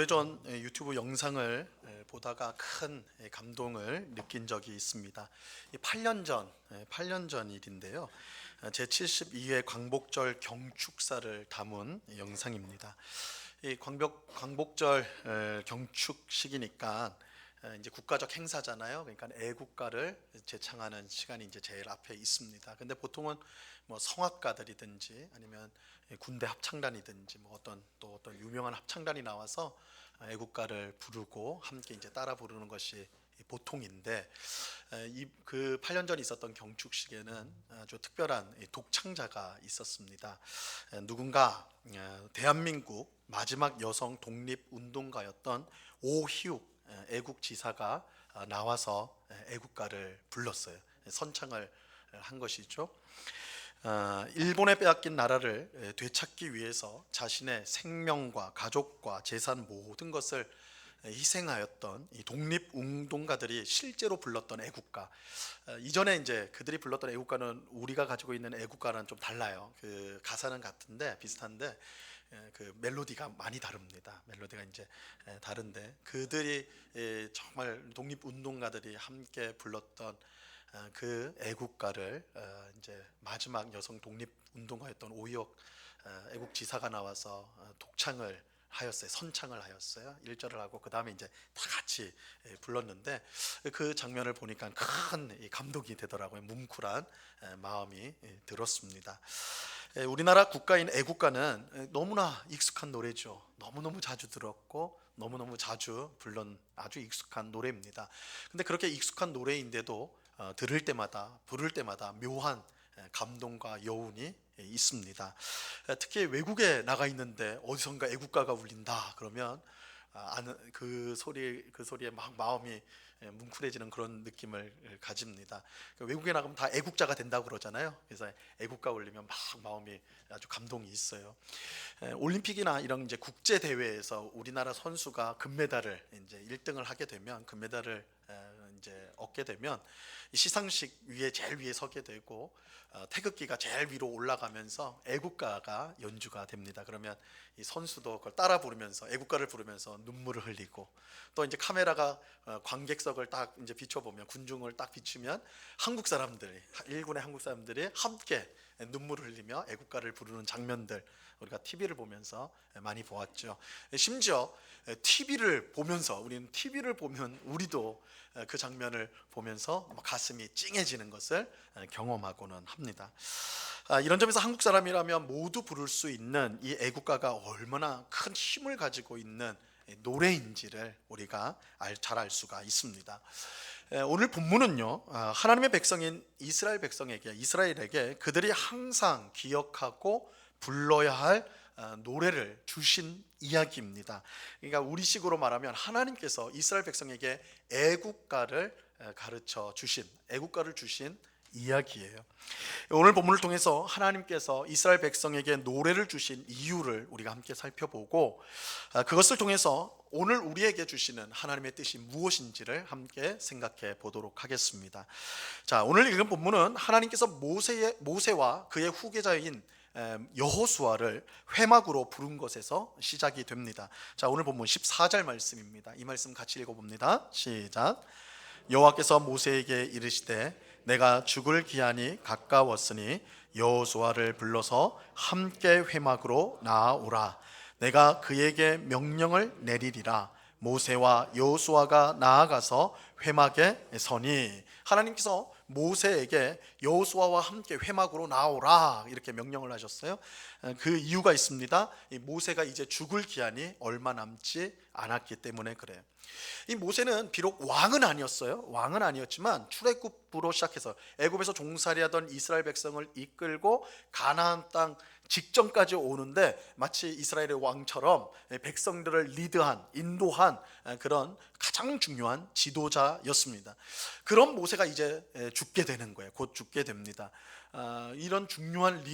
오래전 유튜브 영상을 보다가 큰 감동을 느낀 적이 있습니다. 8년 전 일인데요. 제72회 광복절 경축사를 담은 영상입니다. 이 광복절 경축식이니까 이제 국가적 행사잖아요. 그러니까 애국가를 제창하는 시간이 이제 제일 앞에 있습니다. 근데 보통은 뭐 성악가들이든지 아니면 군대 합창단이든지 뭐 어떤 유명한 합창단이 나와서 애국가를 부르고 함께 이제 따라 부르는 것이 보통인데, 그 8년 전 있었던 경축식에는 아주 특별한 독창자가 있었습니다. 누군가 대한민국 마지막 여성 독립운동가였던 오희욱 애국지사가 나와서 애국가를 불렀어요. 선창을 한 것이죠. 일본에 빼앗긴 나라를 되찾기 위해서 자신의 생명과 가족과 재산 모든 것을 희생하였던 이 독립운동가들이 실제로 불렀던 애국가. 이전에 이제 그들이 불렀던 애국가는 우리가 가지고 있는 애국가랑 좀 달라요. 그 가사는 같은데 비슷한데 그 멜로디가 많이 다릅니다. 멜로디가 이제 다른데 그들이 정말 독립운동가들이 함께 불렀던 그 애국가를 이제 마지막 여성 독립운동가였던 오희옥 애국지사가 나와서 독창을 하였어요. 선창을 하였어요. 1절을 하고 그 다음에 이제 다 같이 불렀는데 그 장면을 보니까 큰 감동이 되더라고요. 뭉클한 마음이 들었습니다. 우리나라 국가인 애국가는 너무나 익숙한 노래죠. 너무너무 자주 들었고 너무너무 자주 불른 아주 익숙한 노래입니다. 근데 그렇게 익숙한 노래인데도 들을 때마다 부를 때마다 묘한 감동과 여운이 있습니다. 특히 외국에 나가 있는데 어디선가 애국가가 울린다 그러면 아는 그 소리에 막 마음이 뭉클해지는 그런 느낌을 가집니다. 외국에 나가면 다 애국자가 된다고 그러잖아요. 그래서 애국가 울리면 막 마음이 아주 감동이 있어요. 올림픽이나 이런 이제 국제 대회에서 우리나라 선수가 금메달을 이제 1등을 하게 되면 금메달을 이제 얻게 되면 시상식 위에 제일 위에 서게 되고 태극기가 제일 위로 올라가면서 애국가가 연주가 됩니다. 그러면 이 선수도 그걸 따라 부르면서 애국가를 부르면서 눈물을 흘리고 또 이제 카메라가 관객석을 딱 이제 비춰보면 군중을 딱 비추면 한국 사람들이 일군의 한국 사람들이 함께 눈물을 흘리며 애국가를 부르는 장면들 우리가 TV를 보면서 많이 보았죠. 심지어 우리는 TV를 보면 우리도 그 장면을 보면서 가슴이 찡해지는 것을 경험하고는 합니다. 이런 점에서 한국 사람이라면 모두 부를 수 있는 이 애국가가 얼마나 큰 힘을 가지고 있는 노래인지를 우리가 잘 알 수가 있습니다. 오늘 본문은요, 하나님의 백성인 이스라엘에게 그들이 항상 기억하고 불러야 할 노래를 주신 이야기입니다. 그러니까 우리식으로 말하면 하나님께서 이스라엘 백성에게 애국가를 주신 이야기예요. 오늘 본문을 통해서 하나님께서 이스라엘 백성에게 노래를 주신 이유를 우리가 함께 살펴보고 그것을 통해서 오늘 우리에게 주시는 하나님의 뜻이 무엇인지를 함께 생각해 보도록 하겠습니다. 자, 오늘 읽은 본문은 하나님께서 모세와 그의 후계자인 여호수아를 회막으로 부른 것에서 시작이 됩니다. 자, 오늘 본문 14절 말씀입니다. 이 말씀 같이 읽어봅니다. 시작. 여호와께서 모세에게 이르시되 내가 죽을 기한이 가까웠으니 여호수아를 불러서 함께 회막으로 나아오라. 내가 그에게 명령을 내리리라. 모세와 여호수아가 나아가서 회막에 서니 하나님께서 모세에게 여호수아와 함께 회막으로 나오라 이렇게 명령을 하셨어요. 그 이유가 있습니다. 모세가 이제 죽을 기한이 얼마 남지 않았기 때문에 그래요. 이 모세는 비록 왕은 아니었지만 출애굽으로 시작해서 애굽에서 종살이하던 이스라엘 백성을 이끌고 가나안 땅 직전까지 오는데 마치 이스라엘의 왕처럼 백성들을 인도한 그런 가장 중요한 지도자였습니다. 그런 모세가 이제 죽게 되는 거예요. 곧 죽게 됩니다. 이런 중요한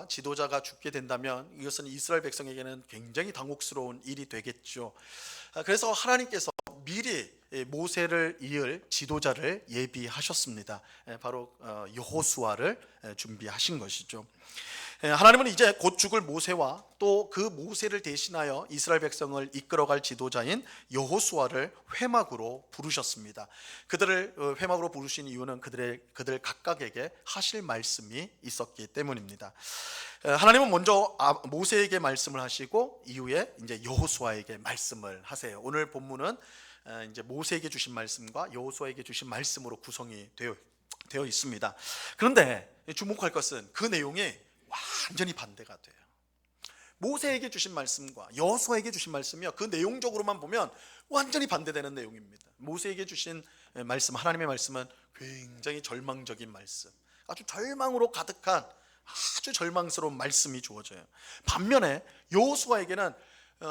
지도자가 죽게 된다면 이것은 이스라엘 백성에게는 굉장히 당혹스러운 일이 되겠죠. 그래서 하나님께서 미리 모세를 이을 지도자를 예비하셨습니다. 바로 여호수아를 준비하신 것이죠. 하나님은 이제 곧 죽을 모세와 또 그 모세를 대신하여 이스라엘 백성을 이끌어갈 지도자인 여호수아를 회막으로 부르셨습니다. 그들을 회막으로 부르신 이유는 그들 각각에게 하실 말씀이 있었기 때문입니다. 하나님은 먼저 모세에게 말씀을 하시고 이후에 이제 여호수아에게 말씀을 하세요. 오늘 본문은 이제 모세에게 주신 말씀과 여호수아에게 주신 말씀으로 구성이 되어 있습니다. 그런데 주목할 것은 그 내용이 완전히 반대가 돼요. 모세에게 주신 말씀과 여호수아에게 주신 말씀이요, 그 내용적으로만 보면 완전히 반대되는 내용입니다. 모세에게 주신 말씀, 하나님의 말씀은 굉장히 절망적인 말씀, 아주 절망으로 가득한 아주 절망스러운 말씀이 주어져요. 반면에 여호수아에게는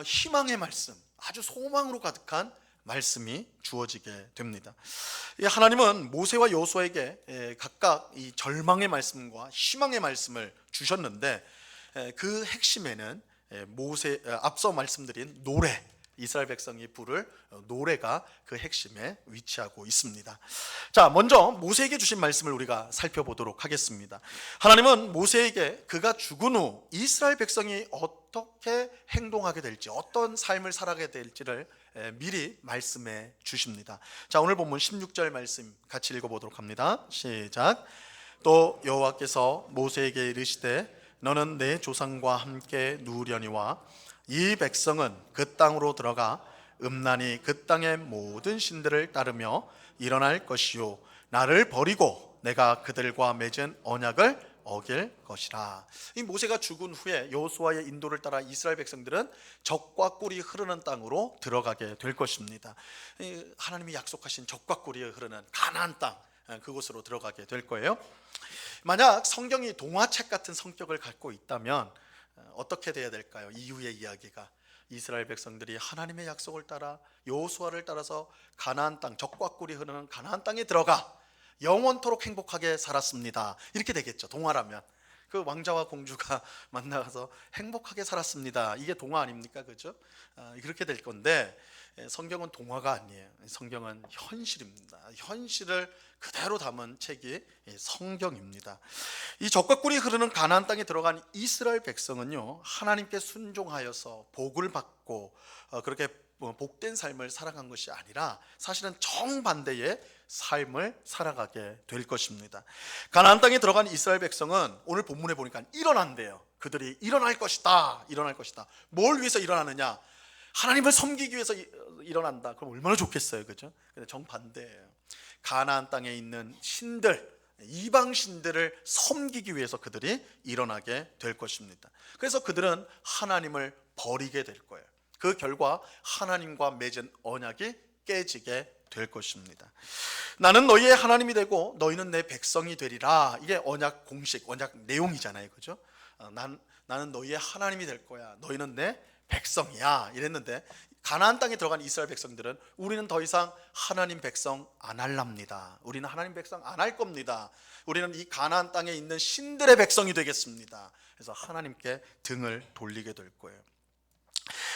희망의 말씀, 아주 소망으로 가득한 말씀이 주어지게 됩니다. 하나님은 모세와 여호수아에게 각각 이 절망의 말씀과 희망의 말씀을 주셨는데, 그 핵심에는 앞서 말씀드린 노래, 이스라엘 백성이 부를 노래가 그 핵심에 위치하고 있습니다. 자, 먼저 모세에게 주신 말씀을 우리가 살펴보도록 하겠습니다. 하나님은 모세에게 그가 죽은 후 이스라엘 백성이 어떻게 행동하게 될지, 어떤 삶을 살아가게 될지를 미리 말씀해 주십니다. 자, 오늘 본문 16절 말씀 같이 읽어보도록 합니다. 시작. 또 여호와께서 모세에게 이르시되 너는 내 조상과 함께 누우려니와 이 백성은 그 땅으로 들어가 음란히 그 땅의 모든 신들을 따르며 일어날 것이요 나를 버리고 내가 그들과 맺은 언약을 어길 것이라. 이 모세가 죽은 후에 여호수아의 인도를 따라 이스라엘 백성들은 적과 꿀이 흐르는 땅으로 들어가게 될 것입니다. 하나님이 약속하신 적과 꿀이 흐르는 가나안 땅, 그곳으로 들어가게 될 거예요. 만약 성경이 동화책 같은 성격을 갖고 있다면 어떻게 돼야 될까요? 이후의 이야기가 이스라엘 백성들이 하나님의 약속을 따라 여호수아를 따라서 가나안 땅, 적과 꿀이 흐르는 가나안 땅에 들어가 영원토록 행복하게 살았습니다. 이렇게 되겠죠. 동화라면 그 왕자와 공주가 만나서 행복하게 살았습니다. 이게 동화 아닙니까? 그죠? 그렇게 될 건데 성경은 동화가 아니에요. 성경은 현실입니다. 현실을 그대로 담은 책이 성경입니다. 이 적과 꿀이 흐르는 가나안 땅에 들어간 이스라엘 백성은요, 하나님께 순종하여서 복을 받고 그렇게 복된 삶을 살아간 것이 아니라 사실은 정반대의 삶을 살아가게 될 것입니다. 가나안 땅에 들어간 이스라엘 백성은 오늘 본문에 보니까 일어난대요. 그들이 일어날 것이다. 뭘 위해서 일어나느냐? 하나님을 섬기기 위해서 일어난다. 그럼 얼마나 좋겠어요, 그죠? 근데 정반대예요. 가나안 땅에 있는 신들, 이방 신들을 섬기기 위해서 그들이 일어나게 될 것입니다. 그래서 그들은 하나님을 버리게 될 거예요. 그 결과 하나님과 맺은 언약이 깨지게 될 것입니다. 나는 너희의 하나님이 되고 너희는 내 백성이 되리라. 이게 언약 공식, 언약 내용이잖아요, 그죠? 나는 너희의 하나님이 될 거야. 너희는 내 백성이야. 이랬는데 가나안 땅에 들어간 이스라엘 백성들은 우리는 더 이상 하나님 백성 안 할랍니다. 우리는 하나님 백성 안 할 겁니다. 우리는 이 가나안 땅에 있는 신들의 백성이 되겠습니다. 그래서 하나님께 등을 돌리게 될 거예요.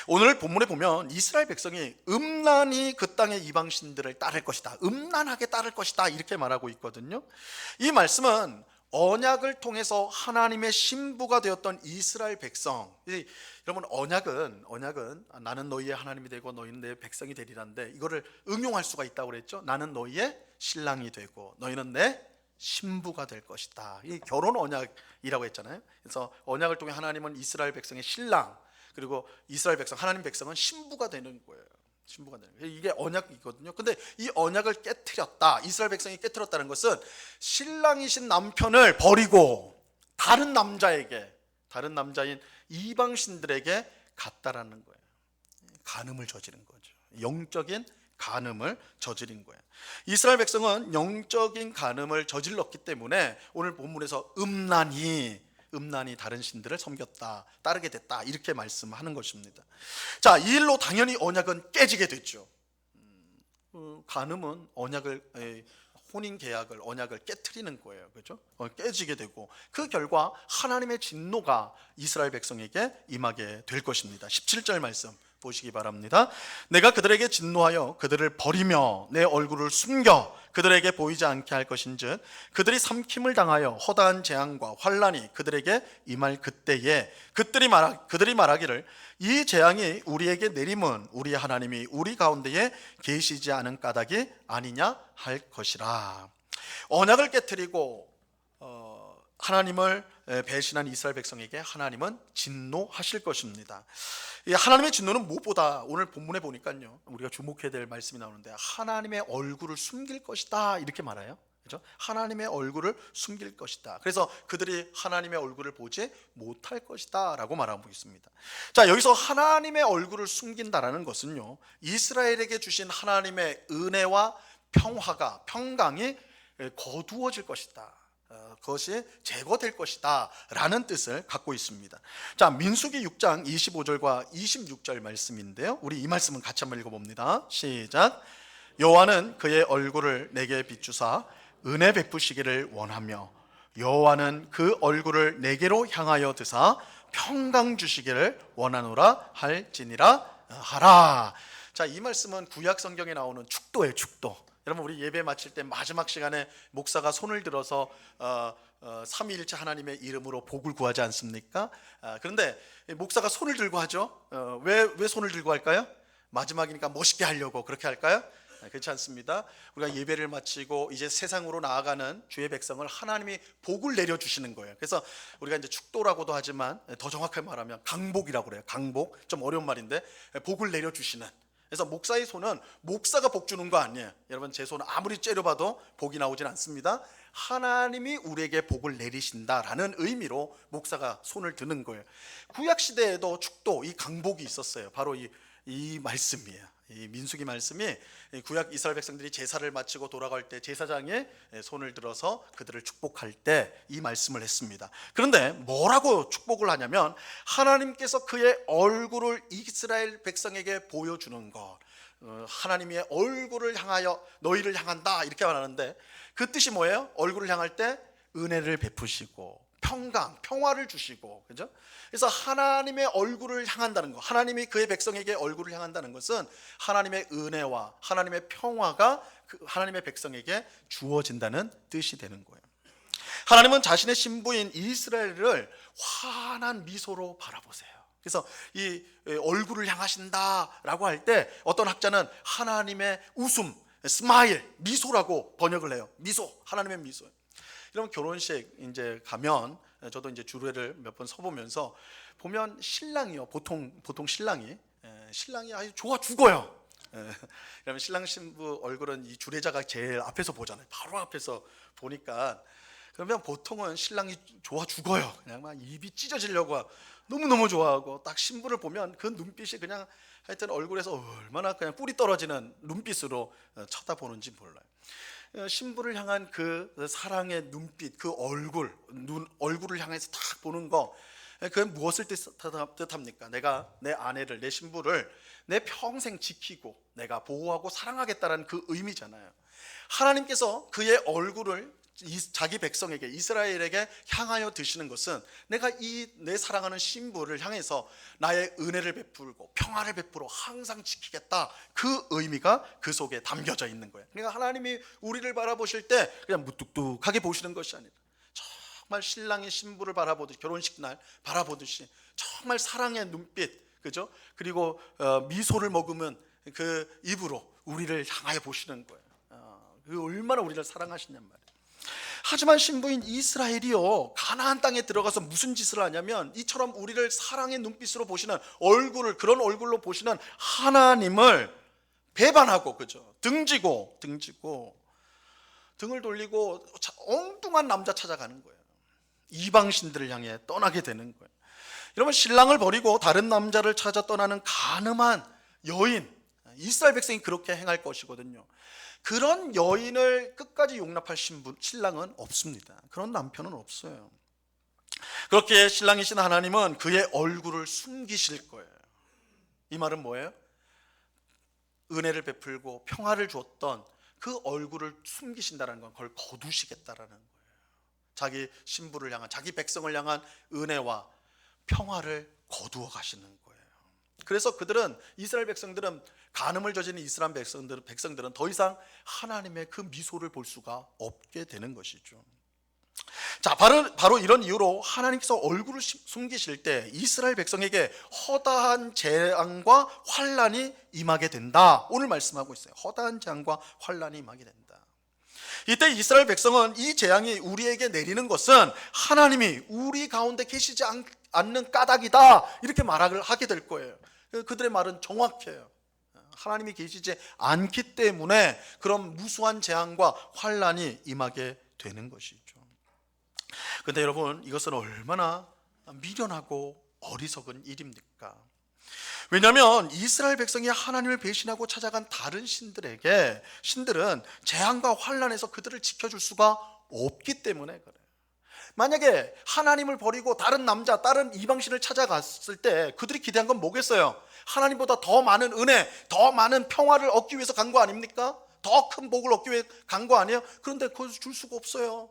오늘 본문에 보면 이스라엘 백성이 음란히 그 땅의 이방 신들을 따를 것이다, 음란하게 따를 것이다, 이렇게 말하고 있거든요. 이 말씀은 언약을 통해서 하나님의 신부가 되었던 이스라엘 백성, 여러분 언약은 나는 너희의 하나님이 되고 너희는 내 백성이 되리라는데 이거를 응용할 수가 있다고 그랬죠. 나는 너희의 신랑이 되고 너희는 내 신부가 될 것이다. 이 결혼 언약이라고 했잖아요. 그래서 언약을 통해 하나님은 이스라엘 백성의 신랑, 그리고 이스라엘 백성, 하나님 백성은 신부가 되는 거예요. 신부가 되는 거예요. 이게 언약이거든요. 근데 이 언약을 깨트렸다, 이스라엘 백성이 깨트렸다는 것은 신랑이신 남편을 버리고 다른 남자인 이방 신들에게 갔다라는 거예요. 간음을 저지른 거죠. 영적인 간음을 저지른 거예요. 이스라엘 백성은 영적인 간음을 저질렀기 때문에 오늘 본문에서 음란히 다른 신들을 섬겼다, 따르게 됐다, 이렇게 말씀하는 것입니다. 자, 이 일로 당연히 언약은 깨지게 됐죠. 간음은 혼인 계약을, 언약을 깨트리는 거예요, 그렇죠? 깨지게 되고 그 결과 하나님의 진노가 이스라엘 백성에게 임하게 될 것입니다. 17절 말씀 보시기 바랍니다. 내가 그들에게 진노하여 그들을 버리며 내 얼굴을 숨겨 그들에게 보이지 않게 할 것인즉 그들이 삼킴을 당하여 허다한 재앙과 환난이 그들에게 임할 그때에 그들이 말하기를 이 재앙이 우리에게 내림은 우리 하나님이 우리 가운데에 계시지 않은 까닭이 아니냐 할 것이라. 언약을 깨뜨리고 하나님을 배신한 이스라엘 백성에게 하나님은 진노하실 것입니다. 이 하나님의 진노는 무엇보다 오늘 본문에 보니까요, 우리가 주목해야 될 말씀이 나오는데 하나님의 얼굴을 숨길 것이다 이렇게 말해요. 그렇죠? 하나님의 얼굴을 숨길 것이다. 그래서 그들이 하나님의 얼굴을 보지 못할 것이다 라고 말하고 있습니다. 자, 여기서 하나님의 얼굴을 숨긴다라는 것은요, 이스라엘에게 주신 하나님의 은혜와 평강이 거두어질 것이다, 그것이 제거될 것이다 라는 뜻을 갖고 있습니다. 자, 민수기 6장 25절과 26절 말씀인데요, 우리 이 말씀은 같이 한번 읽어봅니다. 시작. 여호와는 그의 얼굴을 내게 비추사 은혜 베푸시기를 원하며 여호와는 그 얼굴을 내게로 향하여 드사 평강 주시기를 원하노라 할지니라 하라. 자, 이 말씀은 구약 성경에 나오는 축도예요. 축도. 여러분, 우리 예배 마칠 때 마지막 시간에 목사가 손을 들어서 삼위일체 하나님의 이름으로 복을 구하지 않습니까? 그런데 목사가 손을 들고 하죠. 왜 손을 들고 할까요? 마지막이니까 멋있게 하려고 그렇게 할까요? 그렇지 않습니다. 우리가 예배를 마치고 이제 세상으로 나아가는 주의 백성을 하나님이 복을 내려주시는 거예요. 그래서 우리가 이제 축도라고도 하지만 더 정확하게 말하면 강복이라고 그래요. 강복, 좀 어려운 말인데 복을 내려주시는. 그래서 목사의 손은 목사가 복 주는 거 아니에요. 여러분, 제 손은 아무리 째려봐도 복이 나오진 않습니다. 하나님이 우리에게 복을 내리신다라는 의미로 목사가 손을 드는 거예요. 구약 시대에도 축도, 이 강복이 있었어요. 바로 이 말씀이에요. 이 민수기 말씀이 구약 이스라엘 백성들이 제사를 마치고 돌아갈 때 제사장이 손을 들어서 그들을 축복할 때 이 말씀을 했습니다. 그런데 뭐라고 축복을 하냐면 하나님께서 그의 얼굴을 이스라엘 백성에게 보여주는 것, 하나님의 얼굴을 향하여 너희를 향한다 이렇게 말하는데 그 뜻이 뭐예요? 얼굴을 향할 때 은혜를 베푸시고 평화를 주시고, 그죠? 그래서 하나님의 얼굴을 향한다는 것, 하나님이 그의 백성에게 얼굴을 향한다는 것은 하나님의 은혜와 하나님의 평화가 하나님의 백성에게 주어진다는 뜻이 되는 거예요. 하나님은 자신의 신부인 이스라엘을 환한 미소로 바라보세요. 그래서 이 얼굴을 향하신다라고 할 때 어떤 학자는 하나님의 웃음, 스마일, 미소라고 번역을 해요. 미소, 하나님의 미소. 이런 결혼식 이제 가면 저도 이제 주례를 몇 번 서보면서 보면 신랑이요, 보통 신랑이 아주 좋아 죽어요. 그러면 신랑 신부 얼굴은 이 주례자가 제일 앞에서 보잖아요. 바로 앞에서 보니까 그러면 보통은 신랑이 좋아 죽어요. 그냥 막 입이 찢어지려고 너무너무 좋아하고 딱 신부를 보면 그 눈빛이 그냥 하여튼 얼굴에서 얼마나 그냥 뿔이 떨어지는 눈빛으로 쳐다보는지 몰라요. 신부를 향한 그 사랑의 눈빛, 그 얼굴을 향해서 딱 보는 거, 그건 무엇을 뜻합니까? 내가 내 아내를, 내 신부를 내 평생 지키고 내가 보호하고 사랑하겠다는 그 의미잖아요. 하나님께서 그의 얼굴을 자기 백성에게, 이스라엘에게 향하여 드시는 것은 내가 내 사랑하는 신부를 향해서 나의 은혜를 베풀고 평화를 베풀어 항상 지키겠다, 그 의미가 그 속에 담겨져 있는 거예요. 그러니까 하나님이 우리를 바라보실 때 그냥 무뚝뚝하게 보시는 것이 아니라 정말 신랑이 신부를 바라보듯이, 결혼식 날 바라보듯이 정말 사랑의 눈빛, 그죠? 그리고 미소를 머금은 그 입으로 우리를 향하여 보시는 거예요. 그 얼마나 우리를 사랑하시냔 말이에요. 하지만 신부인 이스라엘이요, 가나안 땅에 들어가서 무슨 짓을 하냐면 이처럼 우리를 사랑의 눈빛으로 보시는 그런 얼굴로 보시는 하나님을 배반하고, 그죠? 등지고 등을 돌리고 엉뚱한 남자 찾아가는 거예요. 이방신들을 향해 떠나게 되는 거예요. 여러분, 신랑을 버리고 다른 남자를 찾아 떠나는 간음한 여인, 이스라엘 백성이 그렇게 행할 것이거든요. 그런 여인을 끝까지 용납할 신랑은 없습니다. 그런 남편은 없어요. 그렇게 신랑이신 하나님은 그의 얼굴을 숨기실 거예요. 이 말은 뭐예요? 은혜를 베풀고 평화를 주었던 그 얼굴을 숨기신다는 건 그걸 거두시겠다라는 거예요. 자기 신부를 향한, 자기 백성을 향한 은혜와 평화를 거두어 가시는 거예요. 그래서 이스라엘 백성들은, 간음을 저지른 이스라엘 백성들은 더 이상 하나님의 그 미소를 볼 수가 없게 되는 것이죠. 자, 바로 이런 이유로 하나님께서 얼굴을 숨기실 때 이스라엘 백성에게 허다한 재앙과 환란이 임하게 된다. 오늘 말씀하고 있어요. 허다한 재앙과 환란이 임하게 된다. 이때 이스라엘 백성은 이 재앙이 우리에게 내리는 것은 하나님이 우리 가운데 계시지 않는 까닭이다, 이렇게 말을 하게 될 거예요. 그들의 말은 정확해요. 하나님이 계시지 않기 때문에 그런 무수한 재앙과 환란이 임하게 되는 것이죠. 그런데 여러분, 이것은 얼마나 미련하고 어리석은 일입니까? 왜냐하면 이스라엘 백성이 하나님을 배신하고 찾아간 다른 신들은 재앙과 환란에서 그들을 지켜줄 수가 없기 때문에 그래요. 만약에 하나님을 버리고 다른 이방신을 찾아갔을 때 그들이 기대한 건 뭐겠어요? 하나님보다 더 많은 은혜, 더 많은 평화를 얻기 위해서 간 거 아닙니까? 더 큰 복을 얻기 위해 간 거 아니에요? 그런데 그걸 줄 수가 없어요.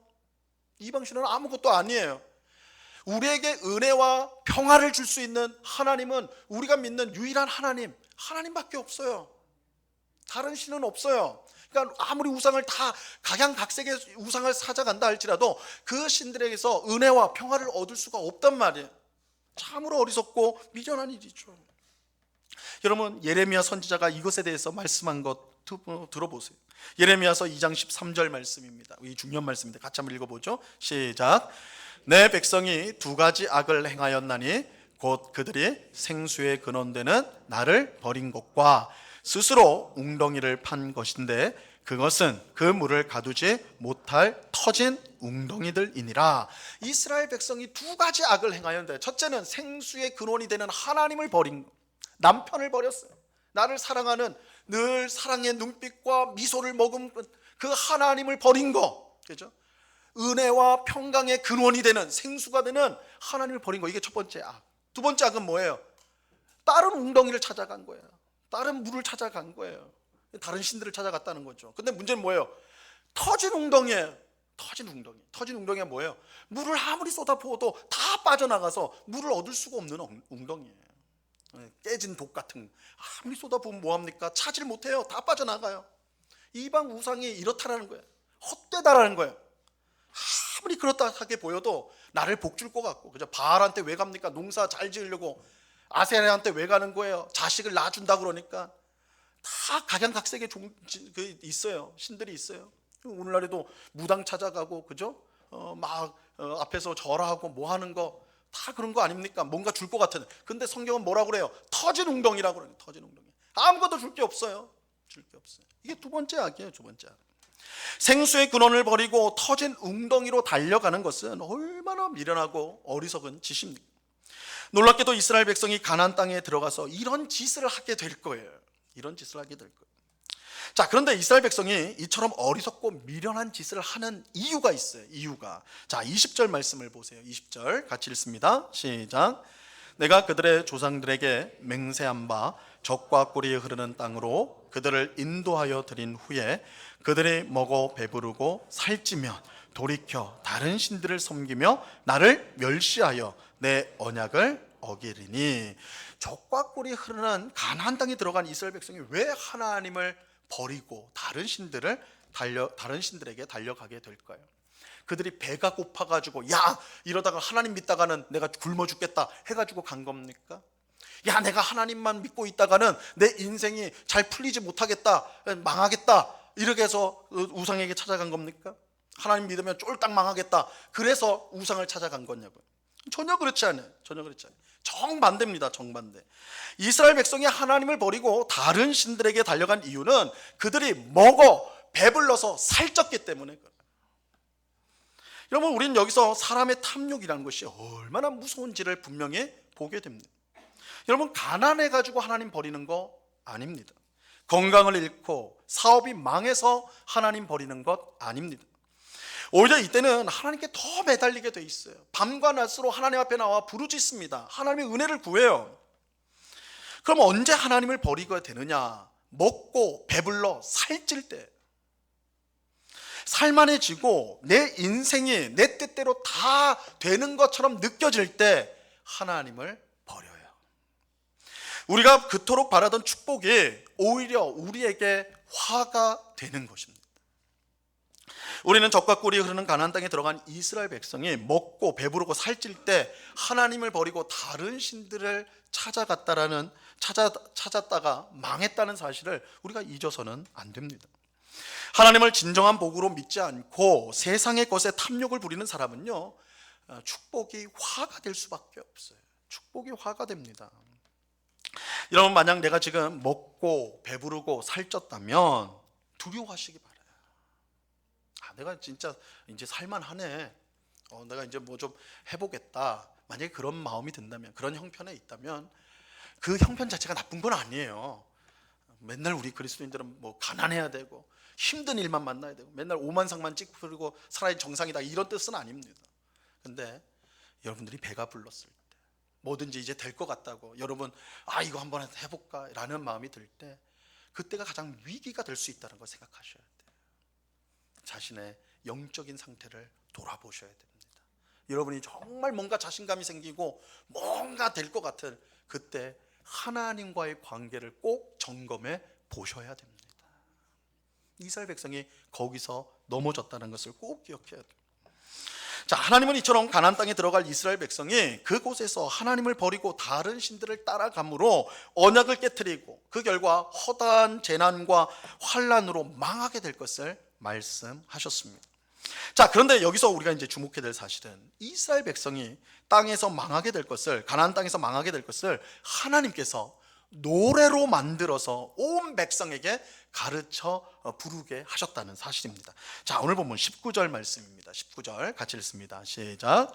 이방신은 아무것도 아니에요. 우리에게 은혜와 평화를 줄 수 있는 하나님은, 우리가 믿는 유일한 하나님밖에 없어요. 다른 신은 없어요. 그러니까 아무리 우상을 다 각양각색의 우상을 찾아간다 할지라도 그 신들에게서 은혜와 평화를 얻을 수가 없단 말이에요. 참으로 어리석고 미련한 일이죠. 여러분, 예레미야 선지자가 이것에 대해서 말씀한 것 들어보세요. 예레미야서 2장 13절 말씀입니다. 이 중요한 말씀인데 같이 한번 읽어보죠. 시작. 내 백성이 두 가지 악을 행하였나니 곧 그들이 생수의 근원되는 나를 버린 것과 스스로 웅덩이를 판 것인데 그것은 그 물을 가두지 못할 터진 웅덩이들이니라. 이스라엘 백성이 두 가지 악을 행하였는데, 첫째는 생수의 근원이 되는 하나님을 버린 것, 남편을 버렸어요. 나를 사랑하는, 늘 사랑의 눈빛과 미소를 머금은 그 하나님을 버린 거, 그죠? 은혜와 평강의 근원이 되는, 생수가 되는 하나님을 버린 거, 이게 첫 번째 악. 두 번째 악은 뭐예요? 다른 웅덩이를 찾아간 거예요. 다른 물을 찾아간 거예요. 다른 신들을 찾아갔다는 거죠. 근데 문제는 뭐예요? 터진 웅덩이에요. 터진 웅덩이가 뭐예요? 물을 아무리 쏟아부어도 다 빠져나가서 물을 얻을 수가 없는 웅덩이에요. 깨진 독 같은, 아무리 쏟아부으면 뭐합니까? 차질 못해요. 다 빠져나가요. 이방 우상이 이렇다라는 거예요. 헛되다라는 거예요. 아무리 그렇다하게 보여도 나를 복줄 것 같고, 그죠? 바알한테 왜 갑니까? 농사 잘 지으려고. 아세라한테 왜 가는 거예요? 자식을 낳아준다 그러니까. 다 각양각색의 있어요. 신들이 있어요. 오늘날에도 무당 찾아가고, 그죠? 앞에서 절하고 뭐 하는 거 다 그런 거 아닙니까? 뭔가 줄 것 같은. 근데 성경은 뭐라고 그래요? 터진 웅덩이라고 그래요. 터진 웅덩이. 아무것도 줄 게 없어요. 이게 두 번째 악이에요. 두 번째 악. 생수의 근원을 버리고 터진 웅덩이로 달려가는 것은 얼마나 미련하고 어리석은 짓입니까? 놀랍게도 이스라엘 백성이 가나안 땅에 들어가서 이런 짓을 하게 될 거예요. 자, 그런데 이스라엘 백성이 이처럼 어리석고 미련한 짓을 하는 이유가 있어요. 자, 20절 말씀을 보세요. 20절 같이 읽습니다. 시작. 내가 그들의 조상들에게 맹세한 바 젖과 꿀이 흐르는 땅으로 그들을 인도하여 드린 후에 그들이 먹어 배부르고 살찌면 돌이켜 다른 신들을 섬기며 나를 멸시하여 내 언약을 어기리니. 젖과 꿀이 흐르는 가나안 땅에 들어간 이스라엘 백성이 왜 하나님을 버리고 다른 신들에게 달려가게 될까요? 그들이 배가 고파가지고, 야, 이러다가 하나님 믿다가는 내가 굶어 죽겠다 해가지고 간 겁니까? 야, 내가 하나님만 믿고 있다가는 내 인생이 잘 풀리지 못하겠다, 망하겠다, 이렇게 해서 우상에게 찾아간 겁니까? 하나님 믿으면 쫄딱 망하겠다, 그래서 우상을 찾아간 거냐고요? 전혀 그렇지 않아요. 정반대입니다. 정반대. 이스라엘 백성이 하나님을 버리고 다른 신들에게 달려간 이유는 그들이 먹어 배불러서 살쪘기 때문에 그래요. 여러분, 우리는 여기서 사람의 탐욕이라는 것이 얼마나 무서운지를 분명히 보게 됩니다. 여러분, 가난해가지고 하나님 버리는 거 아닙니다. 건강을 잃고 사업이 망해서 하나님 버리는 것 아닙니다. 오히려 이때는 하나님께 더 매달리게 돼 있어요. 밤과 낮으로 하나님 앞에 나와 부르짖습니다. 하나님의 은혜를 구해요. 그럼 언제 하나님을 버리게 되느냐? 먹고 배불러 살찔 때, 살만해지고 내 인생이 내 뜻대로 다 되는 것처럼 느껴질 때 하나님을 버려요. 우리가 그토록 바라던 축복이 오히려 우리에게 화가 되는 것입니다. 우리는 젖과 꿀이 흐르는 가나안 땅에 들어간 이스라엘 백성이 먹고 배부르고 살찔 때 하나님을 버리고 다른 신들을 찾았다가 망했다는 사실을 우리가 잊어서는 안 됩니다. 하나님을 진정한 복으로 믿지 않고 세상의 것에 탐욕을 부리는 사람은요, 축복이 화가 될 수밖에 없어요. 축복이 화가 됩니다. 여러분, 만약 내가 지금 먹고 배부르고 살쪘다면 두려워하시기 바라요. 내가 진짜 이제 살만하네, 내가 이제 뭐 좀 해보겠다, 만약에 그런 마음이 든다면, 그런 형편에 있다면 그 형편 자체가 나쁜 건 아니에요. 맨날 우리 그리스도인들은 뭐 가난해야 되고 힘든 일만 만나야 되고 맨날 오만상만 찌푸리고 살아야 정상이다, 이런 뜻은 아닙니다. 근데 여러분들이 배가 불렀을 때, 뭐든지 이제 될 것 같다고, 여러분 이거 한번 해볼까 라는 마음이 들 때, 그때가 가장 위기가 될 수 있다는 걸 생각하셔야 돼요. 자신의 영적인 상태를 돌아보셔야 됩니다. 여러분이 정말 뭔가 자신감이 생기고 뭔가 될 것 같은 그때 하나님과의 관계를 꼭 점검해 보셔야 됩니다. 이스라엘 백성이 거기서 넘어졌다는 것을 꼭 기억해야 돼요. 자, 하나님은 이처럼 가나안 땅에 들어갈 이스라엘 백성이 그곳에서 하나님을 버리고 다른 신들을 따라감으로 언약을 깨트리고 그 결과 허다한 재난과 환란으로 망하게 될 것을 말씀하셨습니다. 자, 그런데 여기서 우리가 이제 주목해야 될 사실은 이스라엘 백성이 땅에서 망하게 될 것을, 가나안 땅에서 망하게 될 것을 하나님께서 노래로 만들어서 온 백성에게 가르쳐 부르게 하셨다는 사실입니다. 자, 오늘 본문 19절 말씀입니다. 19절 같이 읽습니다. 시작.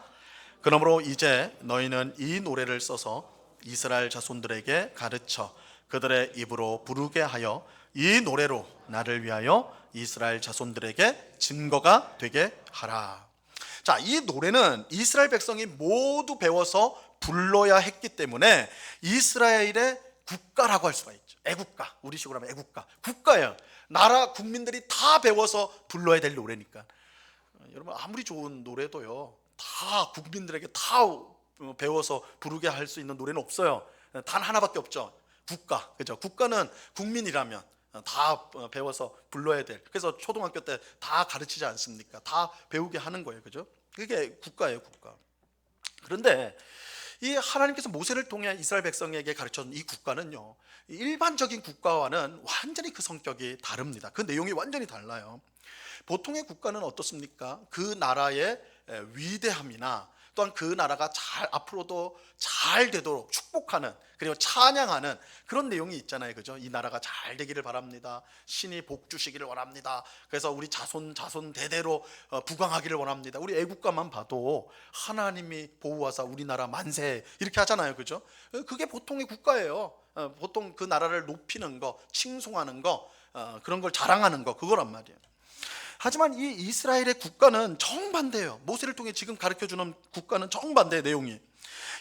그러므로 이제 너희는 이 노래를 써서 이스라엘 자손들에게 가르쳐 그들의 입으로 부르게 하여 이 노래로 나를 위하여 이스라엘 자손들에게 증거가 되게 하라. 자, 이 노래는 이스라엘 백성이 모두 배워서 불러야 했기 때문에 이스라엘의 국가라고 할 수가 있죠. 애국가, 우리식으로 하면 애국가, 국가예요. 나라 국민들이 다 배워서 불러야 될 노래니까. 여러분, 아무리 좋은 노래도요, 다 국민들에게 다 배워서 부르게 할 수 있는 노래는 없어요. 단 하나밖에 없죠. 국가, 그죠? 국가는 국민이라면 다 배워서 불러야 될, 그래서 초등학교 때 다 가르치지 않습니까? 다 배우게 하는 거예요, 그죠? 그게 국가예요, 국가. 그런데 이 하나님께서 모세를 통해 이스라엘 백성에게 가르쳐준 이 국가는요, 일반적인 국가와는 완전히 그 성격이 다릅니다. 그 내용이 완전히 달라요. 보통의 국가는 어떻습니까? 그 나라의 위대함이나 또한 그 나라가 앞으로도 잘 되도록 축복하는, 그리고 찬양하는 그런 내용이 있잖아요, 그죠? 이 나라가 잘 되기를 바랍니다. 신이 복 주시기를 원합니다. 그래서 우리 자손 대대로 부강하기를 원합니다. 우리 애국가만 봐도 하나님이 보호하사 우리나라 만세 이렇게 하잖아요, 그죠? 그게 보통의 국가예요. 보통 그 나라를 높이는 거, 칭송하는 거, 그런 걸 자랑하는 거, 그거란 말이에요. 하지만 이 이스라엘의 국가는 정반대예요. 모세를 통해 지금 가르쳐주는 국가는 정반대의 내용이.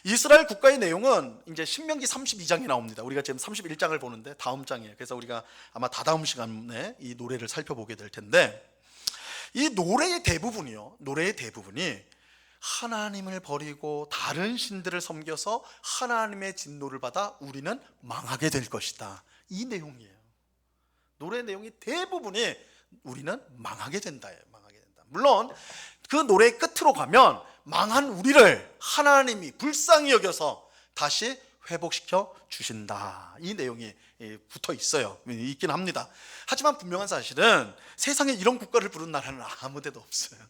이스라엘 국가의 내용은 이제 신명기 32장에 나옵니다. 우리가 지금 31장을 보는데 다음 장이에요. 그래서 우리가 아마 다다음 시간에 이 노래를 살펴보게 될 텐데, 이 노래의 대부분이 하나님을 버리고 다른 신들을 섬겨서 하나님의 진노를 받아 우리는 망하게 될 것이다, 이 내용이에요. 노래 내용이 대부분이 우리는 망하게 된다예요. 망하게 된다. 물론 그 노래의 끝으로 가면 망한 우리를 하나님이 불쌍히 여겨서 다시 회복시켜 주신다, 이 내용이 붙어 있어요. 있긴 합니다. 하지만 분명한 사실은 세상에 이런 국가를 부른 나라는 아무 데도 없어요.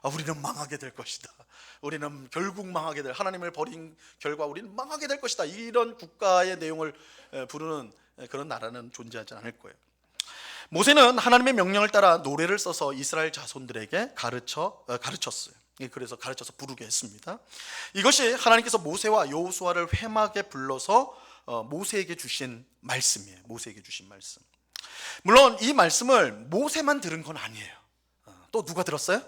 우리는 망하게 될 것이다, 우리는 결국 망하게 될, 하나님을 버린 결과 우리는 망하게 될 것이다, 이런 국가의 내용을 부르는 그런 나라는 존재하지 않을 거예요. 모세는 하나님의 명령을 따라 노래를 써서 이스라엘 자손들에게 가르쳤어요. 그래서 가르쳐서 부르게 했습니다. 이것이 하나님께서 모세와 여호수아를 회막에 불러서 모세에게 주신 말씀이에요. 모세에게 주신 말씀. 물론 이 말씀을 모세만 들은 건 아니에요. 또 누가 들었어요?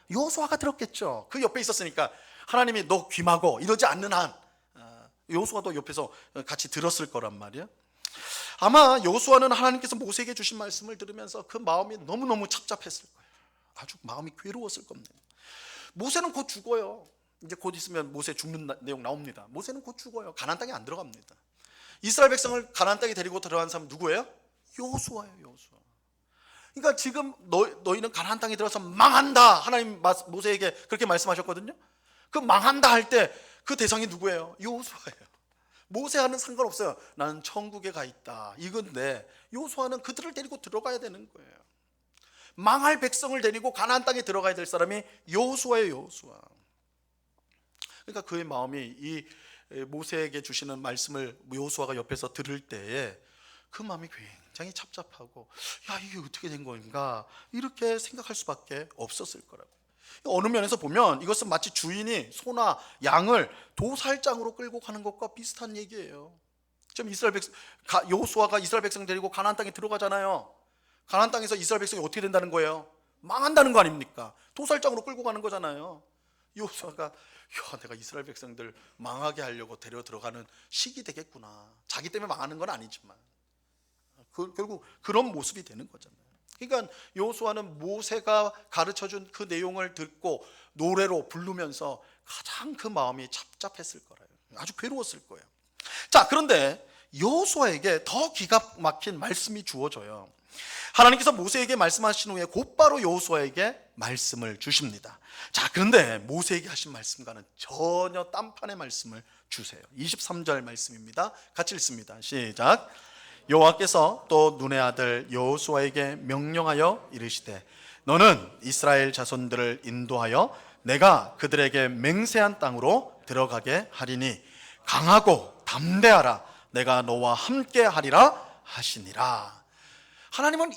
여호수아가 들었겠죠. 그 옆에 있었으니까. 하나님이 너 귀마고 이러지 않는 한 여호수아도 옆에서 같이 들었을 거란 말이에요. 아마 여호수아는 하나님께서 모세에게 주신 말씀을 들으면서 그 마음이 너무너무 착잡했을 거예요. 아주 마음이 괴로웠을 겁니다. 모세는 곧 죽어요. 이제 곧 있으면 모세 죽는 내용 나옵니다. 모세는 곧 죽어요. 가나안 땅에 안 들어갑니다. 이스라엘 백성을 가나안 땅에 데리고 들어간 사람 누구예요? 여호수아예요. 여호수아. 그러니까 지금 너희는 가나안 땅에 들어가서 망한다. 하나님 모세에게 그렇게 말씀하셨거든요. 그 망한다 할 때 그 대상이 누구예요? 여호수아예요. 모세와는 상관없어요. 나는 천국에 가 있다 이건데, 여호수아는 그들을 데리고 들어가야 되는 거예요. 망할 백성을 데리고 가나안 땅에 들어가야 될 사람이 여호수아예요. 여호수아. 그러니까 그의 마음이 이 모세에게 주시는 말씀을 여호수아가 옆에서 들을 때에 그 마음이 굉장히 답답하고, 야, 이게 어떻게 된 건가, 이렇게 생각할 수밖에 없었을 거라고요. 어느 면에서 보면 이것은 마치 주인이 소나 양을 도살장으로 끌고 가는 것과 비슷한 얘기예요. 지금 여호수아가 이스라엘 백성 데리고 가나안 땅에 들어가잖아요. 가나안 땅에서 이스라엘 백성이 어떻게 된다는 거예요? 망한다는 거 아닙니까? 도살장으로 끌고 가는 거잖아요. 여호수아가, 야, 내가 이스라엘 백성들 망하게 하려고 데려 들어가는 시기 되겠구나. 자기 때문에 망하는 건 아니지만 결국 그런 모습이 되는 거잖아요. 그러니까 여호수아는 모세가 가르쳐준 그 내용을 듣고 노래로 부르면서 가장 그 마음이 답답했을 거예요. 아주 괴로웠을 거예요. 자, 그런데 여호수아에게 더 기가 막힌 말씀이 주어져요. 하나님께서 모세에게 말씀하신 후에 곧바로 여호수아에게 말씀을 주십니다. 자, 그런데 모세에게 하신 말씀과는 전혀 딴판의 말씀을 주세요. 23절 말씀입니다. 같이 읽습니다. 시작. 여호와께서 또 눈의 아들 여호수아에게 명령하여 이르시되, 너는 이스라엘 자손들을 인도하여 내가 그들에게 맹세한 땅으로 들어가게 하리니 강하고 담대하라. 내가 너와 함께 하리라 하시니라. 하나님은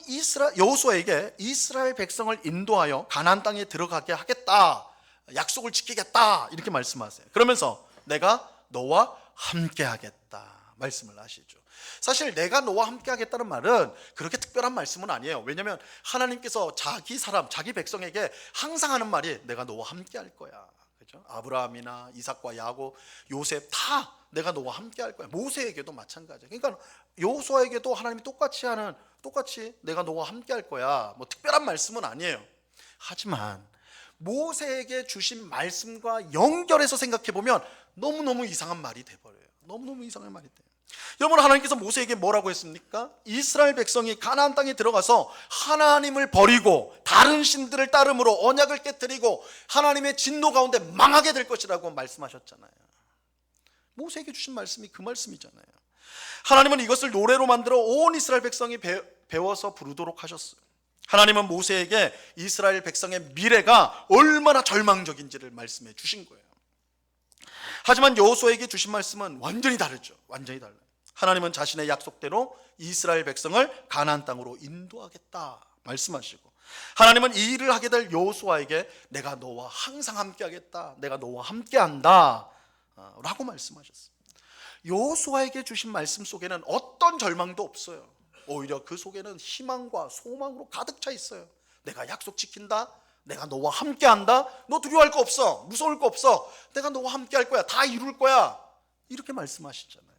여호수아에게 이스라엘 백성을 인도하여 가나안 땅에 들어가게 하겠다, 약속을 지키겠다, 이렇게 말씀하세요. 그러면서 내가 너와 함께 하겠다 말씀을 하시죠. 사실 내가 너와 함께 하겠다는 말은 그렇게 특별한 말씀은 아니에요. 왜냐하면 하나님께서 자기 사람, 자기 백성에게 항상 하는 말이 내가 너와 함께 할 거야. 그렇죠? 아브라함이나 이삭과 야곱, 요셉 다 내가 너와 함께 할 거야. 모세에게도 마찬가지예요. 그러니까 여호수아에게도 하나님이 똑같이 내가 너와 함께 할 거야. 뭐 특별한 말씀은 아니에요. 하지만 모세에게 주신 말씀과 연결해서 생각해 보면 너무너무 이상한 말이 돼버려요. 너무너무 이상한 말이 돼요. 여러분, 하나님께서 모세에게 뭐라고 했습니까? 이스라엘 백성이 가나안 땅에 들어가서 하나님을 버리고 다른 신들을 따름으로 언약을 깨뜨리고 하나님의 진노 가운데 망하게 될 것이라고 말씀하셨잖아요. 모세에게 주신 말씀이 그 말씀이잖아요. 하나님은 이것을 노래로 만들어 온 이스라엘 백성이 배워서 부르도록 하셨어요. 하나님은 모세에게 이스라엘 백성의 미래가 얼마나 절망적인지를 말씀해 주신 거예요. 하지만 여호수아에게 주신 말씀은 완전히 다르죠. 완전히 달라요. 하나님은 자신의 약속대로 이스라엘 백성을 가나안 땅으로 인도하겠다 말씀하시고, 하나님은 이 일을 하게 될 여호수아에게 내가 너와 항상 함께 하겠다, 내가 너와 함께 한다 라고 말씀하셨어요. 여호수아에게 주신 말씀 속에는 어떤 절망도 없어요. 오히려 그 속에는 희망과 소망으로 가득 차 있어요. 내가 약속 지킨다, 내가 너와 함께 한다, 너 두려워할 거 없어, 무서울 거 없어, 내가 너와 함께 할 거야, 다 이룰 거야, 이렇게 말씀하시잖아요.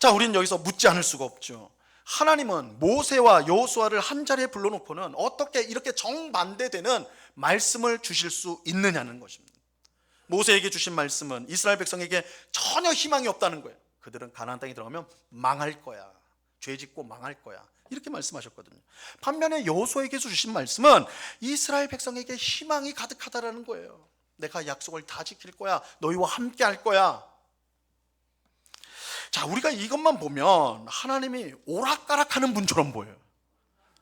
자, 우리는 여기서 묻지 않을 수가 없죠. 하나님은 모세와 여호수아를 한 자리에 불러놓고는 어떻게 이렇게 정반대되는 말씀을 주실 수 있느냐는 것입니다. 모세에게 주신 말씀은 이스라엘 백성에게 전혀 희망이 없다는 거예요. 그들은 가나안 땅에 들어가면 망할 거야, 죄 짓고 망할 거야, 이렇게 말씀하셨거든요. 반면에 여호수아에게 주신 말씀은 이스라엘 백성에게 희망이 가득하다라는 거예요. 내가 약속을 다 지킬 거야, 너희와 함께 할 거야. 자, 우리가 이것만 보면 하나님이 오락가락하는 분처럼 보여요.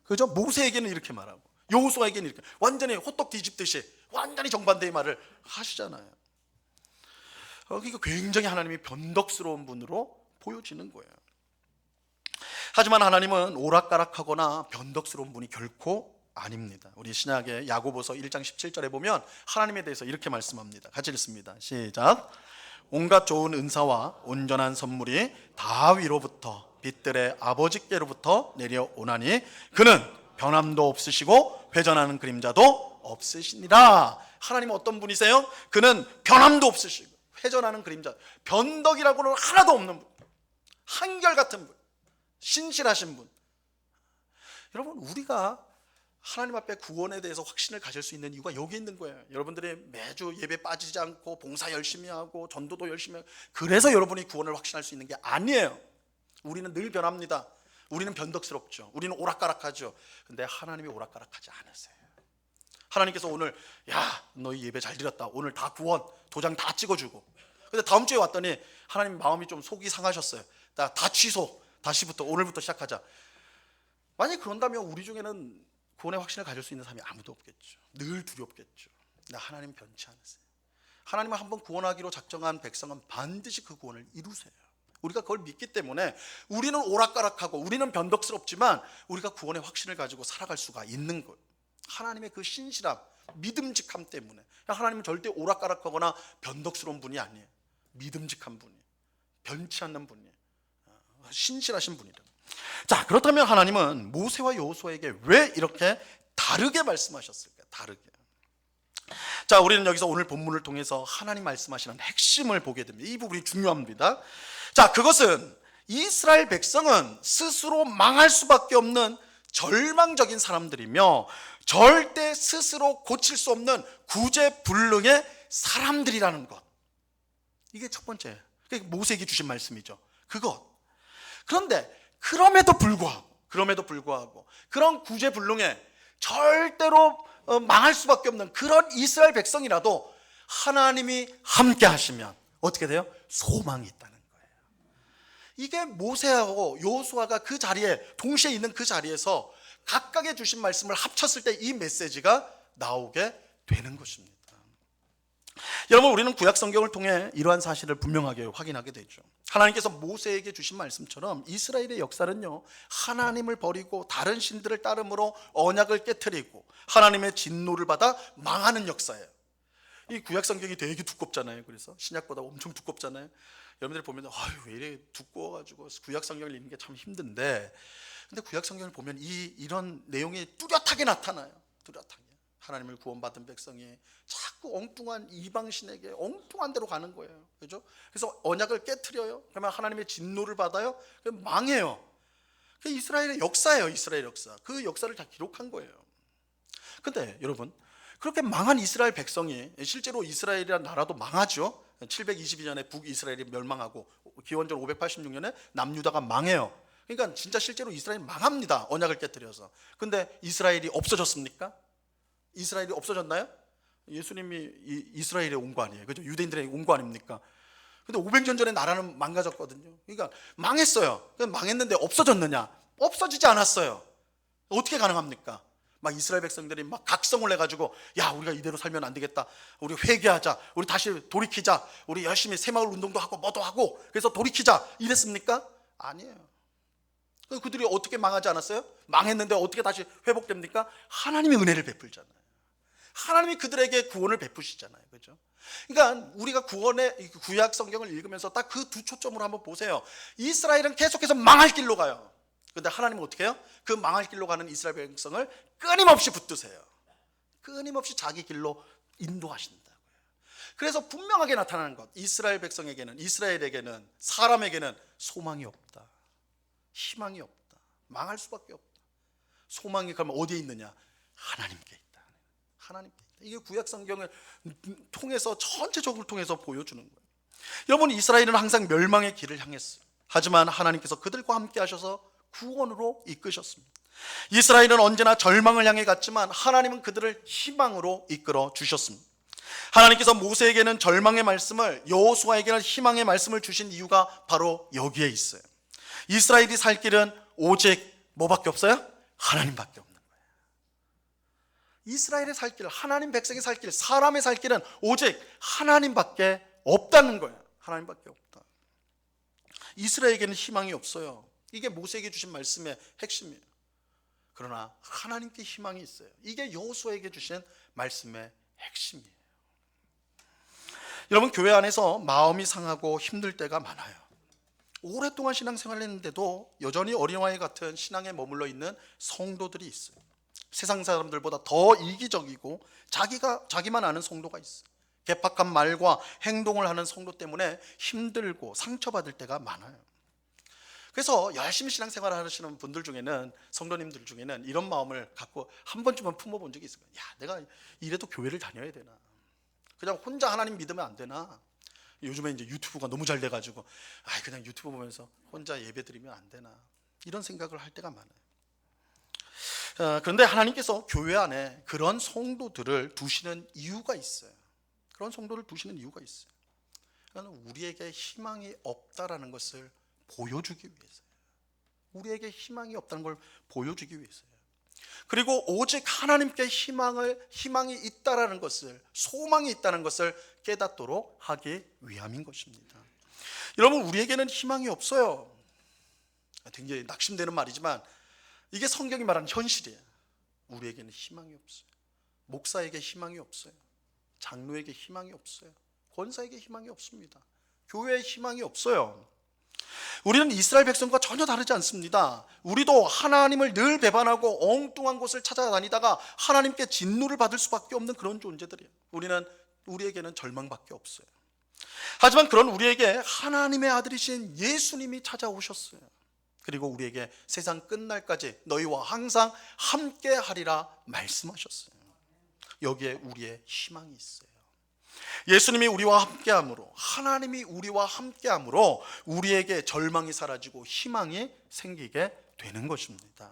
그죠? 모세에게는 이렇게 말하고 여호수아에게는 이렇게 완전히 호떡 뒤집듯이 완전히 정반대의 말을 하시잖아요. 그러니까 굉장히 하나님이 변덕스러운 분으로 보여지는 거예요. 하지만 하나님은 오락가락하거나 변덕스러운 분이 결코 아닙니다. 우리 신약의 야고보서 1장 17절에 보면 하나님에 대해서 이렇게 말씀합니다. 같이 읽습니다. 시작. 온갖 좋은 은사와 온전한 선물이 다위로부터 빛들의 아버지께로부터 내려오나니 그는 변함도 없으시고 회전하는 그림자도 없으시니라. 하나님은 어떤 분이세요? 그는 변함도 없으시고 회전하는 그림자, 변덕이라고는 하나도 없는 분, 한결같은 분, 신실하신 분. 여러분, 우리가 하나님 앞에 구원에 대해서 확신을 가질 수 있는 이유가 여기 있는 거예요. 여러분들이 매주 예배 빠지지 않고 봉사 열심히 하고 전도도 열심히 하고, 그래서 여러분이 구원을 확신할 수 있는 게 아니에요. 우리는 늘 변합니다. 우리는 변덕스럽죠. 우리는 오락가락하죠. 근데 하나님이 오락가락하지 않으세요. 하나님께서 오늘 야 너희 예배 잘 드렸다, 오늘 다 구원 도장 다 찍어주고, 근데 다음 주에 왔더니 하나님 마음이 좀 속이 상하셨어요. 다 취소, 다시부터 오늘부터 시작하자. 만약 그런다면 우리 중에는 구원의 확신을 가질 수 있는 사람이 아무도 없겠죠. 늘 두렵겠죠. 근데 하나님 변치 않으세요. 하나님은 한번 구원하기로 작정한 백성은 반드시 그 구원을 이루세요. 우리가 그걸 믿기 때문에 우리는 오락가락하고 우리는 변덕스럽지만 우리가 구원의 확신을 가지고 살아갈 수가 있는 거예요. 하나님의 그 신실함, 믿음직함 때문에. 하나님은 절대 오락가락하거나 변덕스러운 분이 아니에요. 믿음직한 분이, 변치 않는 분이, 신실하신 분이다. 자, 그렇다면 하나님은 모세와 여호수아에게 왜 이렇게 다르게 말씀하셨을까요? 다르게. 자, 우리는 여기서 오늘 본문을 통해서 하나님 말씀하시는 핵심을 보게 됩니다. 이 부분이 중요합니다. 자, 그것은 이스라엘 백성은 스스로 망할 수밖에 없는 절망적인 사람들이며 절대 스스로 고칠 수 없는 구제불능의 사람들이라는 것. 이게 첫 번째, 모세에게 주신 말씀이죠. 그것. 그런데 그럼에도 불구하고 그런 구제불능에 절대로 망할 수밖에 없는 그런 이스라엘 백성이라도 하나님이 함께 하시면 어떻게 돼요? 소망이 있다는 거예요. 이게 모세하고 여호수아가 그 자리에 동시에 있는 그 자리에서 각각의 주신 말씀을 합쳤을 때 이 메시지가 나오게 되는 것입니다. 여러분, 우리는 구약 성경을 통해 이러한 사실을 분명하게 확인하게 되죠. 하나님께서 모세에게 주신 말씀처럼 이스라엘의 역사는요, 하나님을 버리고 다른 신들을 따름으로 언약을 깨트리고 하나님의 진노를 받아 망하는 역사예요. 이 구약 성경이 되게 두껍잖아요. 그래서 신약보다 엄청 두껍잖아요. 여러분들 보면 아유 왜 이래 두꺼워가지고 구약 성경을 읽는 게 참 힘든데, 근데 구약 성경을 보면 이런 내용이 뚜렷하게 나타나요. 뚜렷하게. 하나님을 구원받은 백성이 자꾸 엉뚱한 이방신에게 엉뚱한 대로 가는 거예요. 그죠? 그래서 언약을 깨트려요. 그러면 하나님의 진노를 받아요. 그럼 망해요. 그게 이스라엘의 역사예요. 이스라엘 역사. 그 역사를 다 기록한 거예요. 근데 여러분, 그렇게 망한 이스라엘 백성이 실제로 이스라엘이라는 나라도 망하죠. 722년에 북이스라엘이 멸망하고 기원전 586년에 남유다가 망해요. 그러니까 진짜 실제로 이스라엘이 망합니다. 언약을 깨트려서. 근데 이스라엘이 없어졌습니까? 이스라엘이 없어졌나요? 예수님이 이스라엘에 온 거 아니에요. 그죠? 유대인들에게 온 거 아닙니까? 근데 500년 전에 나라는 망가졌거든요. 그러니까 망했어요. 망했는데 없어졌느냐? 없어지지 않았어요. 어떻게 가능합니까? 막 이스라엘 백성들이 막 각성을 해가지고 야, 우리가 이대로 살면 안 되겠다. 우리 회개하자. 우리 다시 돌이키자. 우리 열심히 새마을 운동도 하고 뭐도 하고 그래서 돌이키자. 이랬습니까? 아니에요. 그들이 어떻게 망하지 않았어요? 망했는데 어떻게 다시 회복됩니까? 하나님의 은혜를 베풀잖아요. 하나님이 그들에게 구원을 베푸시잖아요. 그렇죠? 그러니까 우리가 구원의 구약 성경을 읽으면서 딱 그 두 초점으로 한번 보세요. 이스라엘은 계속해서 망할 길로 가요. 그런데 하나님은 어떻게 해요? 그 망할 길로 가는 이스라엘 백성을 끊임없이 붙드세요. 끊임없이 자기 길로 인도하신다고요. 그래서 분명하게 나타나는 것, 이스라엘에게는 사람에게는 소망이 없다. 희망이 없다. 망할 수밖에 없다. 소망이 그러면 어디에 있느냐? 하나님께 있다. 하나님께 있다. 이게 구약 성경을 통해서 전체적으로 통해서 보여주는 거예요. 여러분, 이스라엘은 항상 멸망의 길을 향했어요. 하지만 하나님께서 그들과 함께 하셔서 구원으로 이끄셨습니다. 이스라엘은 언제나 절망을 향해 갔지만 하나님은 그들을 희망으로 이끌어 주셨습니다. 하나님께서 모세에게는 절망의 말씀을, 여호수아에게는 희망의 말씀을 주신 이유가 바로 여기에 있어요. 이스라엘이 살 길은 오직 뭐밖에 없어요? 하나님밖에 없는 거예요. 이스라엘의 살 길, 하나님 백성의 살 길, 사람의 살 길은 오직 하나님밖에 없다는 거예요. 하나님밖에 없다. 이스라엘에게는 희망이 없어요. 이게 모세에게 주신 말씀의 핵심이에요. 그러나 하나님께 희망이 있어요. 이게 여호수아에게 주신 말씀의 핵심이에요. 여러분, 교회 안에서 마음이 상하고 힘들 때가 많아요. 오랫동안 신앙생활을 했는데도 여전히 어린아이 같은 신앙에 머물러 있는 성도들이 있어요. 세상 사람들보다 더 이기적이고 자기만 아는 성도가 있어요. 개팍한 말과 행동을 하는 성도 때문에 힘들고 상처받을 때가 많아요. 그래서 열심히 신앙생활을 하시는 분들 중에는, 성도님들 중에는 이런 마음을 갖고 한 번쯤은 품어본 적이 있어요. 야, 내가 이래도 교회를 다녀야 되나? 그냥 혼자 하나님 믿으면 안 되나? 요즘에 이제 유튜브가 너무 잘 돼가지고 그냥 유튜브 보면서 혼자 예배 드리면 안 되나? 이런 생각을 할 때가 많아요. 그런데 하나님께서 교회 안에 그런 성도들을 두시는 이유가 있어요. 그런 성도를 두시는 이유가 있어요. 그러니까 우리에게 희망이 없다라는 것을 보여주기 위해서요. 우리에게 희망이 없다는 걸 보여주기 위해서요. 그리고 오직 하나님께 희망이 있다라는 것을, 소망이 있다는 것을 깨닫도록 하기 위함인 것입니다. 여러분, 우리에게는 희망이 없어요. 굉장히 낙심되는 말이지만 이게 성경이 말하는 현실이에요. 우리에게는 희망이 없어요. 목사에게 희망이 없어요. 장로에게 희망이 없어요. 권사에게 희망이 없습니다. 교회에 희망이 없어요. 우리는 이스라엘 백성과 전혀 다르지 않습니다. 우리도 하나님을 늘 배반하고 엉뚱한 곳을 찾아다니다가 하나님께 진노를 받을 수밖에 없는 그런 존재들이에요. 우리에게는 절망밖에 없어요. 하지만 그런 우리에게 하나님의 아들이신 예수님이 찾아오셨어요. 그리고 우리에게 세상 끝날까지 너희와 항상 함께 하리라 말씀하셨어요. 여기에 우리의 희망이 있어요. 예수님이 우리와 함께함으로, 하나님이 우리와 함께함으로 우리에게 절망이 사라지고 희망이 생기게 되는 것입니다.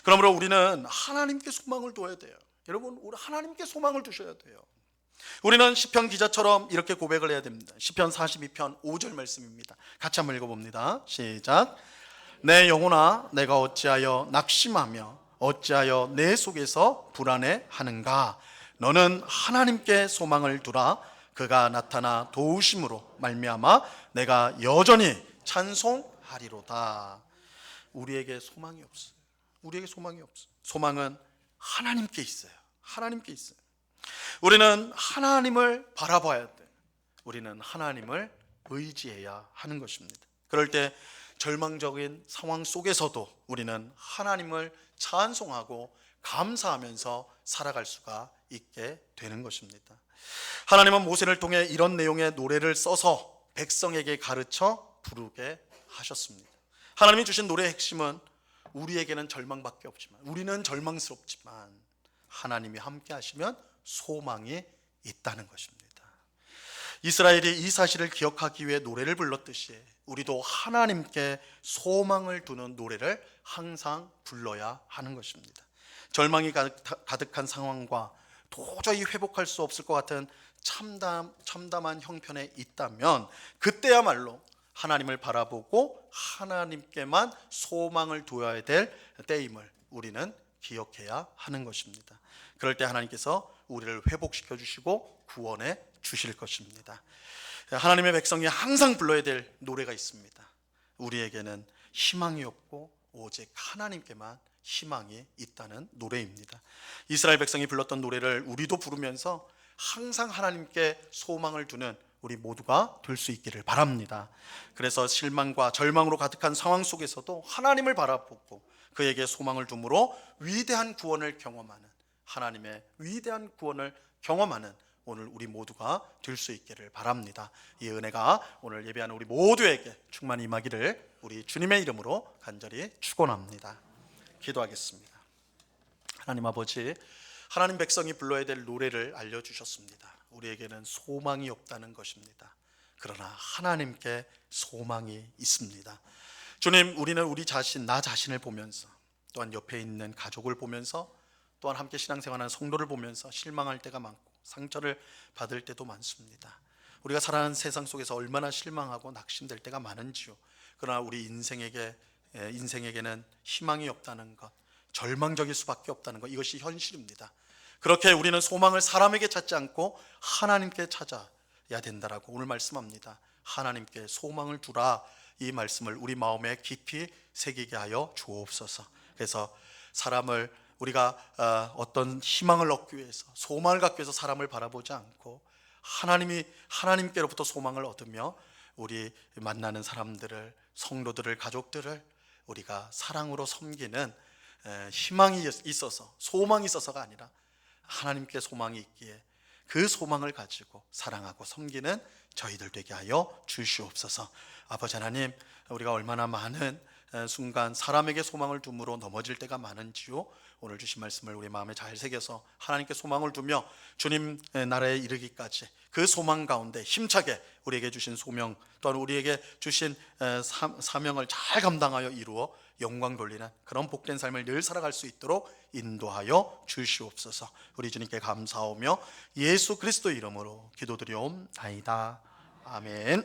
그러므로 우리는 하나님께 소망을 둬야 돼요. 여러분, 우리 하나님께 소망을 두셔야 돼요. 우리는 시편 기자처럼 이렇게 고백을 해야 됩니다. 시편 42편 5절 말씀입니다. 같이 한번 읽어봅니다. 시작. 내 영혼아, 내가 어찌하여 낙심하며 어찌하여 내 속에서 불안해하는가? 너는 하나님께 소망을 두라. 그가 나타나 도우심으로 말미암아 내가 여전히 찬송하리로다. 우리에게 소망이 없어요. 우리에게 소망이 없어요. 소망은 하나님께 있어요. 하나님께 있어요. 우리는 하나님을 바라봐야 돼. 우리는 하나님을 의지해야 하는 것입니다. 그럴 때 절망적인 상황 속에서도 우리는 하나님을 찬송하고 감사하면서 살아갈 수가 있게 되는 것입니다. 하나님은 모세를 통해 이런 내용의 노래를 써서 백성에게 가르쳐 부르게 하셨습니다. 하나님이 주신 노래의 핵심은 우리에게는 절망밖에 없지만, 우리는 절망스럽지만 하나님이 함께 하시면 소망이 있다는 것입니다. 이스라엘이 이 사실을 기억하기 위해 노래를 불렀듯이 우리도 하나님께 소망을 두는 노래를 항상 불러야 하는 것입니다. 절망이 가득한 상황과 도저히 회복할 수 없을 것 같은 참담한 형편에 있다면 그때야말로 하나님을 바라보고 하나님께만 소망을 두어야 될 때임을 우리는 기억해야 하는 것입니다. 그럴 때 하나님께서 우리를 회복시켜 주시고 구원해 주실 것입니다. 하나님의 백성이 항상 불러야 될 노래가 있습니다. 우리에게는 희망이 없고 오직 하나님께만 희망이 있다는 노래입니다. 이스라엘 백성이 불렀던 노래를 우리도 부르면서 항상 하나님께 소망을 두는 우리 모두가 될 수 있기를 바랍니다. 그래서 실망과 절망으로 가득한 상황 속에서도 하나님을 바라보고 그에게 소망을 둠으로 위대한 구원을 경험하는, 하나님의 위대한 구원을 경험하는 오늘 우리 모두가 될 수 있기를 바랍니다. 이 은혜가 오늘 예배하는 우리 모두에게 충만히 임하기를 우리 주님의 이름으로 간절히 축원합니다. 기도하겠습니다. 하나님 아버지, 하나님 백성이 불러야 될 노래를 알려주셨습니다. 우리에게는 소망이 없다는 것입니다. 그러나 하나님께 소망이 있습니다. 주님, 우리는 우리 자신, 나 자신을 보면서, 또한 옆에 있는 가족을 보면서, 또한 함께 신앙생활하는 성도를 보면서 실망할 때가 많고 상처를 받을 때도 많습니다. 우리가 살아가는 세상 속에서 얼마나 실망하고 낙심될 때가 많은지요. 그러나 우리 인생에게는 희망이 없다는 것, 절망적일 수밖에 없다는 것, 이것이 현실입니다. 그렇게 우리는 소망을 사람에게 찾지 않고 하나님께 찾아야 된다라고 오늘 말씀합니다. 하나님께 소망을 두라, 이 말씀을 우리 마음에 깊이 새기게 하여 주옵소서. 그래서 우리가 어떤 희망을 얻기 위해서, 소망을 갖기 위해서 사람을 바라보지 않고 하나님께로부터 소망을 얻으며 우리 만나는 사람들을, 성도들을, 가족들을 우리가 사랑으로 섬기는 희망이 있어서, 소망이 있어서가 아니라 하나님께 소망이 있기에 그 소망을 가지고 사랑하고 섬기는 저희들 되게 하여 주시옵소서. 아버지 하나님, 우리가 얼마나 많은 순간 사람에게 소망을 둠으로 넘어질 때가 많은지요. 오늘 주신 말씀을 우리 마음에 잘 새겨서 하나님께 소망을 두며 주님 나라에 이르기까지 그 소망 가운데 힘차게 우리에게 주신 소명, 또한 우리에게 주신 사명을 잘 감당하여 이루어 영광 돌리는 그런 복된 삶을 늘 살아갈 수 있도록 인도하여 주시옵소서. 우리 주님께 감사하며 예수 그리스도 이름으로 기도드리옵나이다. 아멘.